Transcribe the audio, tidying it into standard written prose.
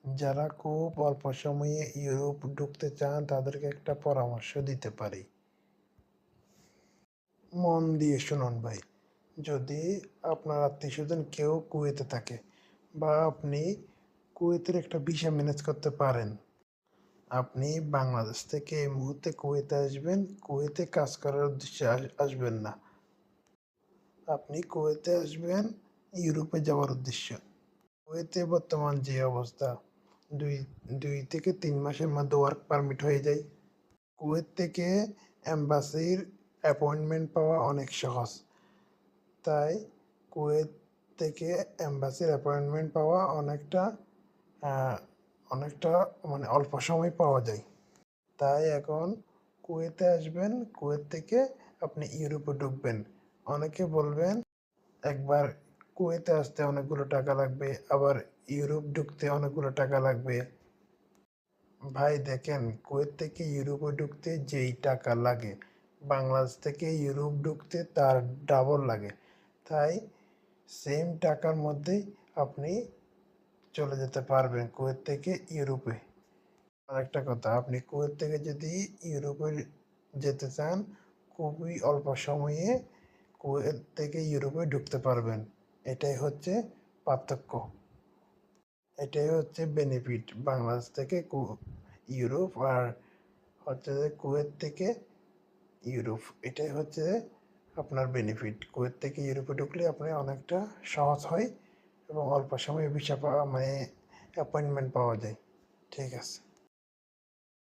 যারা খুব অল্প সময়ে ইউরোপ ঢুকতে চান তাদেরকে একটা পরামর্শ দিতে পারি। মন দিয়ে শুনুন ভাই। যদি আপনার আত্মীয়স্বজন কেউ কুয়েতে থাকে বা আপনি কুয়েতের একটা ভিসা ম্যানেজ করতে পারেন, আপনি বাংলাদেশ থেকে এই মুহূর্তে কুয়েতে আসবেন, কুয়েতে কাজ করার উদ্দেশ্যে আসবেন না। আপনি কুয়েতে আসবেন ইউরোপে যাওয়ার উদ্দেশ্যে। কুয়েতে বর্তমান যে অবস্থা, দুই 2 থেকে 3 মাসের মধ্যে ওয়ার্ক পারমিট হয়ে যায়। কুয়েত থেকে এম্বাসির অ্যাপয়েন্টমেন্ট পাওয়া অনেক সহজ। তাই কুয়েত থেকে এম্বাসির অ্যাপয়েন্টমেন্ট পাওয়া আহ, অনেকটা মানে অল্প সময় পাওয়া যায়। তাই এখন কুয়েতে আসবেন, কুয়েত থেকে আপনি ইউরোপে ঢুকবেন। অনেকে বলবেন একবার কুয়েতে আসতে অনেকগুলো টাকা লাগবে, আবার ইউরোপ ঢুকতে অনেকগুলো টাকা লাগবে। ভাই দেখেন, কুয়েত থেকে ইউরোপে ঢুকতে যেই টাকা লাগে, বাংলাদেশ থেকে ইউরোপ ঢুকতে তার ডাবল লাগে। তাই সেম টাকার মধ্যেই আপনি চলে যেতে পারবেন কুয়েত থেকে ইউরোপে। আরেকটা কথা, আপনি কুয়েত থেকে যদি ইউরোপে যেতে চান, খুবই অল্প সময়ে কুয়েত থেকে ইউরোপে ঢুকতে পারবেন। এটাই হচ্ছে পার্থক্য, এটাই হচ্ছে বেনিফিট বাংলাদেশ থেকে ইউরোপ, আর হচ্ছে যে কুয়েত থেকে ইউরোপ। এটাই হচ্ছে আপনার বেনিফিট। কুয়েত থেকে ইউরোপে ঢুকলে আপনি অনেকটা সহজ হয় এবং অল্প সময়ে ভিসা পাওয়া মানে অ্যাপয়েন্টমেন্ট পাওয়া যায়। ঠিক আছে।